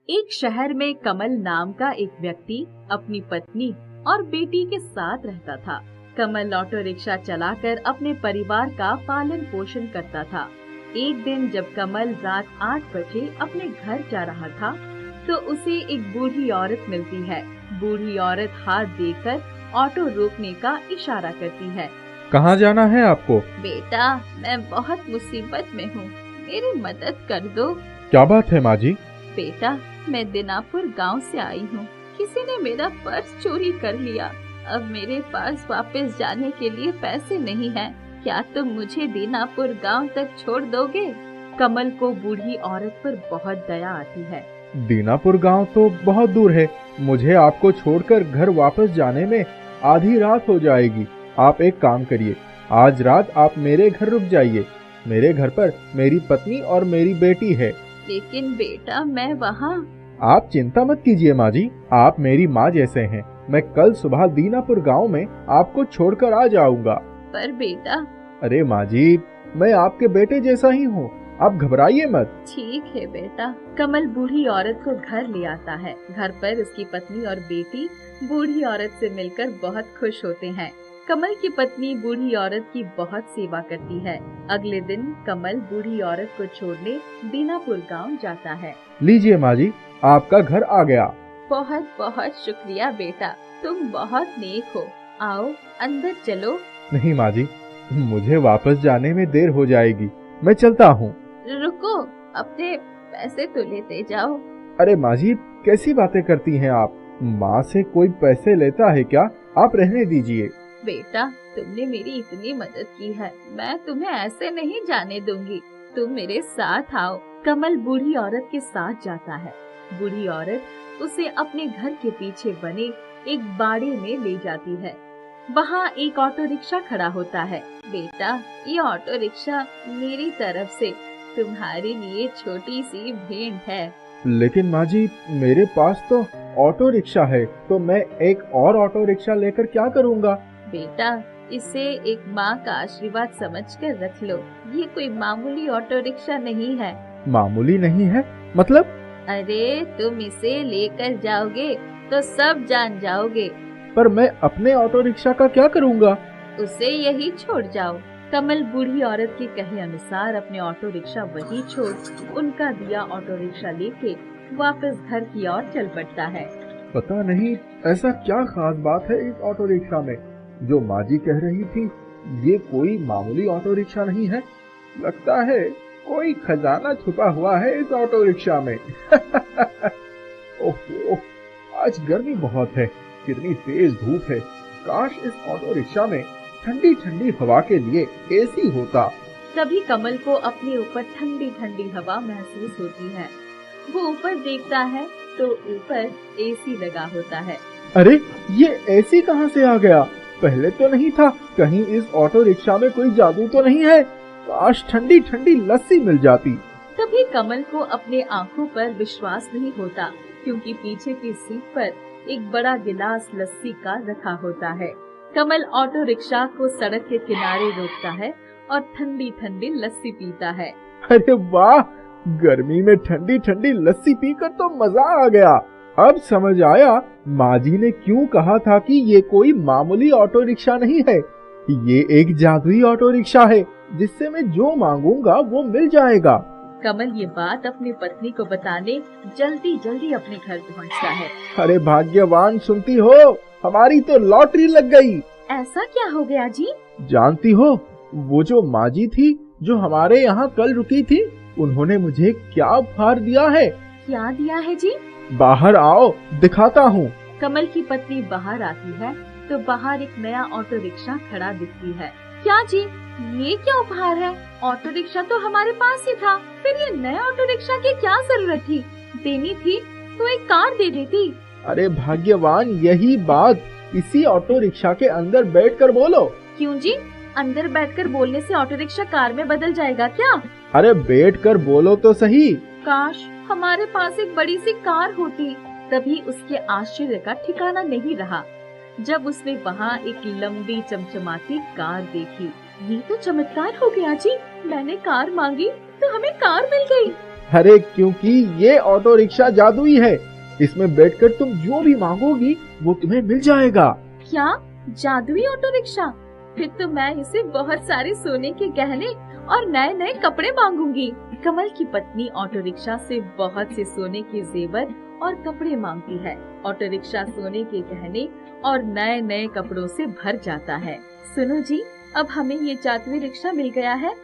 एक शहर में कमल नाम का एक व्यक्ति अपनी पत्नी और बेटी के साथ रहता था। कमल ऑटो रिक्शा चलाकर अपने परिवार का पालन पोषण करता था। एक दिन जब कमल रात 8 बजे अपने घर जा रहा था तो उसे एक बूढ़ी औरत मिलती है। बूढ़ी औरत हाथ देकर ऑटो रोकने का इशारा करती है। कहाँ जाना है आपको? बेटा, मैं बहुत मुसीबत में हूँ, मेरी मदद कर दो। क्या बात है माँ जी? बेटा, मैं दीनापुर गांव से आई हूँ। किसी ने मेरा पर्स चोरी कर लिया। अब मेरे पास वापस जाने के लिए पैसे नहीं हैं। क्या तुम मुझे दीनापुर गांव तक छोड़ दोगे? कमल को बूढ़ी औरत पर बहुत दया आती है। दीनापुर गांव तो बहुत दूर है, मुझे आपको छोड़कर घर वापस जाने में आधी रात हो जाएगी। आप एक काम करिए, आज रात आप मेरे घर रुक जाइए। मेरे घर पर मेरी पत्नी और मेरी बेटी है। लेकिन बेटा, मैं वहाँ। आप चिंता मत कीजिए माँ जी, आप मेरी माँ जैसे हैं। मैं कल सुबह दीनापुर गांव में आपको छोड़कर आ जाऊंगा। पर बेटा। अरे माँ जी, मैं आपके बेटे जैसा ही हूँ, आप घबराइए मत। ठीक है बेटा। कमल बूढ़ी औरत को घर ले आता है। घर पर उसकी पत्नी और बेटी बूढ़ी औरत से मिलकर बहुत खुश होते हैं। कमल की पत्नी बूढ़ी औरत की बहुत सेवा करती है। अगले दिन कमल बूढ़ी औरत को छोड़ने दीनापुर गांव जाता है। लीजिए माँ जी, आपका घर आ गया। बहुत बहुत शुक्रिया बेटा, तुम बहुत नेक हो। आओ अंदर चलो। नहीं माँ जी, मुझे वापस जाने में देर हो जाएगी, मैं चलता हूँ। रुको, अपने पैसे तो लेते जाओ। अरे माँ जी, कैसी बातें करती हैं आप? माँ से कोई पैसे लेता है क्या? आप रहने दीजिए। बेटा, तुमने मेरी इतनी मदद की है, मैं तुम्हें ऐसे नहीं जाने दूंगी। तुम मेरे साथ आओ। कमल बूढ़ी औरत के साथ जाता है। बूढ़ी औरत उसे अपने घर के पीछे बने एक बाड़े में ले जाती है। वहाँ एक ऑटो रिक्शा खड़ा होता है। बेटा, ये ऑटो रिक्शा मेरी तरफ से तुम्हारे लिए छोटी सी भेंट है। लेकिन माँ जी, मेरे पास तो ऑटो रिक्शा है, तो मैं एक और ऑटो रिक्शा लेकर क्या करूँगा? बेटा, इसे एक माँ का आशीर्वाद समझकर रख लो। ये कोई मामूली ऑटो रिक्शा नहीं है। मामूली नहीं है मतलब? अरे, तुम इसे लेकर जाओगे तो सब जान जाओगे। पर मैं अपने ऑटो रिक्शा का क्या करूँगा? उसे यही छोड़ जाओ। कमल बूढ़ी औरत के कहे अनुसार अपने ऑटो रिक्शा वही छोड़ उनका दिया ऑटो रिक्शा लेके वापस घर की ओर चल पड़ता है। पता नहीं ऐसा क्या खास बात है इस ऑटो रिक्शा में, जो माँ जी कह रही थी ये कोई मामूली ऑटो रिक्शा नहीं है। लगता है कोई खजाना छुपा हुआ है इस ऑटो रिक्शा में। ओहो, आज गर्मी बहुत है, कितनी तेज धूप है। काश इस ऑटो रिक्शा में ठंडी ठंडी हवा के लिए एसी होता। तभी कमल को अपने ऊपर ठंडी ठंडी हवा महसूस होती है। वो ऊपर देखता है तो ऊपर एसी लगा होता है। अरे, ये एसी कहाँ से आ गया? पहले तो नहीं था। कहीं इस ऑटो रिक्शा में कोई जादू तो नहीं है? काश ठंडी ठंडी लस्सी मिल जाती। तभी कमल को अपने आँखों पर विश्वास नहीं होता, क्योंकि पीछे की सीट पर एक बड़ा गिलास लस्सी का रखा होता है। कमल ऑटो रिक्शा को सड़क के किनारे रोकता है और ठंडी ठंडी लस्सी पीता है। अरे वाह, गर्मी में ठंडी ठंडी लस्सी पीकर तो मजा आ गया। अब समझ आया माँ जी ने क्यों कहा था कि ये कोई मामूली ऑटो रिक्शा नहीं है। ये एक जादुई ऑटो रिक्शा है, जिससे मैं जो मांगूंगा वो मिल जाएगा। कमल ये बात अपनी पत्नी को बताने जल्दी जल्दी अपने घर पहुँचता है। अरे भाग्यवान, सुनती हो, हमारी तो लॉटरी लग गई। ऐसा क्या हो गया जी? जानती हो, वो जो माँ जी थी जो हमारे यहाँ कल रुकी थी, उन्होंने मुझे क्या उपहार दिया है। क्या दिया है जी? बाहर आओ, दिखाता हूँ। कमल की पत्नी बाहर आती है तो बाहर एक नया ऑटो रिक्शा खड़ा दिखती है। क्या जी, ये क्या उपहार है? ऑटो रिक्शा तो हमारे पास ही था, फिर ये नया ऑटो रिक्शा की क्या जरूरत थी? देनी थी तो एक कार दे देती। अरे भाग्यवान, यही बात इसी ऑटो रिक्शा के अंदर बैठकर बोलो। क्यों जी, अंदर बैठकर बोलने से ऑटो रिक्शा कार में बदल जाएगा क्या? अरे बैठकर बोलो तो सही। काश हमारे पास एक बड़ी सी कार होती। तभी उसके आश्चर्य का ठिकाना नहीं रहा जब उसने वहाँ एक लंबी चमचमाती कार देखी। ये तो चमत्कार हो गया जी, मैंने कार मांगी तो हमें कार मिल गई। अरे क्योंकि ये ऑटो रिक्शा जादुई है, इसमें बैठकर तुम जो भी मांगोगी वो तुम्हें मिल जाएगा। क्या जादुई ऑटो रिक्शा? फिर तो मैं इसे बहुत सारे सोने के गहने और नए नए कपड़े मांगूंगी। कमल की पत्नी ऑटो रिक्शा से बहुत से सोने के जेवर और कपड़े मांगती है। ऑटो रिक्शा सोने के गहने और नए नए कपड़ों से भर जाता है। सुनो जी, अब हमें ये जादुई रिक्शा मिल गया है,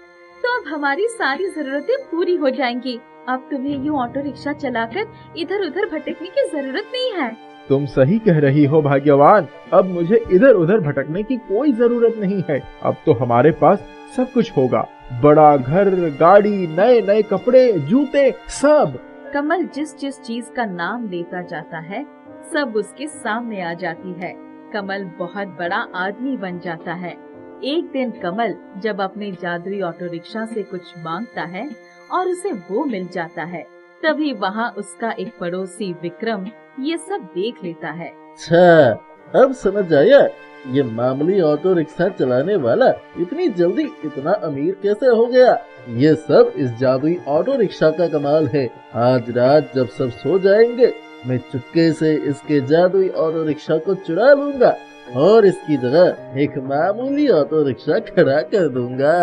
तो अब हमारी सारी जरूरतें पूरी हो जाएंगी। अब तुम्हें यूँ ऑटो रिक्शा चलाकर इधर उधर भटकने की जरूरत नहीं है। तुम सही कह रही हो भाग्यवान, अब मुझे इधर उधर भटकने की कोई जरूरत नहीं है। अब तो हमारे पास सब कुछ होगा, बड़ा घर, गाड़ी, नए नए कपड़े, जूते, सब। कमल जिस जिस चीज का नाम लेता जाता है सब उसके सामने आ जाती है। कमल बहुत बड़ा आदमी बन जाता है। एक दिन कमल जब अपने जादुई ऑटो रिक्शा से कुछ मांगता है और उसे वो मिल जाता है, तभी वहाँ उसका एक पड़ोसी विक्रम ये सब देख लेता है। अच्छा, अब समझ आया, ये मामूली ऑटो रिक्शा चलाने वाला इतनी जल्दी इतना अमीर कैसे हो गया। ये सब इस जादुई ऑटो रिक्शा का कमाल है। आज रात जब सब सो जाएंगे, मैं चुपके से इसके जादुई ऑटो रिक्शा को चुरा लूंगा और इसकी जगह एक मामूली ऑटो रिक्शा खड़ा कर दूंगा।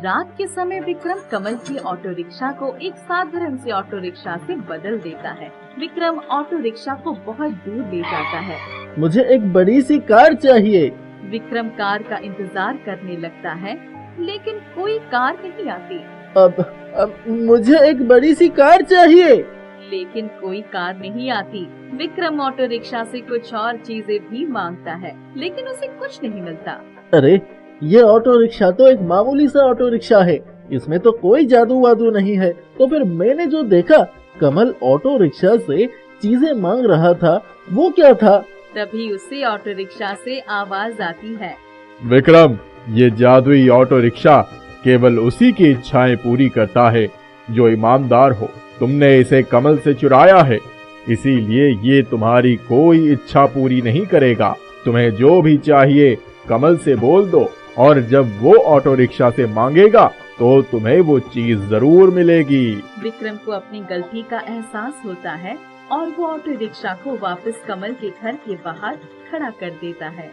रात के समय विक्रम कमल की ऑटो रिक्शा को एक साधारण से ऑटो रिक्शा से बदल देता है। विक्रम ऑटो रिक्शा को बहुत दूर ले जाता है। मुझे एक बड़ी सी कार चाहिए। विक्रम कार का इंतजार करने लगता है, लेकिन कोई कार नहीं आती। अब मुझे एक बड़ी सी कार चाहिए, लेकिन कोई कार नहीं आती। विक्रम ऑटो रिक्शा से कुछ और चीजें भी मांगता है, लेकिन उसे कुछ नहीं मिलता। अरे ये ऑटो रिक्शा तो एक मामूली सा ऑटो रिक्शा है, इसमें तो कोई जादू वादू नहीं है। तो फिर मैंने जो देखा कमल ऑटो रिक्शा से चीजें मांग रहा था, वो क्या था? तभी उसे ऑटो रिक्शा से आवाज आती है, विक्रम, ये जादुई ऑटो रिक्शा केवल उसी की इच्छाएं पूरी करता है जो ईमानदार हो। तुमने इसे कमल से चुराया है, इसीलिए ये तुम्हारी कोई इच्छा पूरी नहीं करेगा। तुम्हें जो भी चाहिए कमल से बोल दो, और जब वो ऑटो रिक्शा से मांगेगा तो तुम्हें वो चीज जरूर मिलेगी। विक्रम को अपनी गलती का एहसास होता है और वो ऑटो रिक्शा को वापस कमल के घर के बाहर खड़ा कर देता है।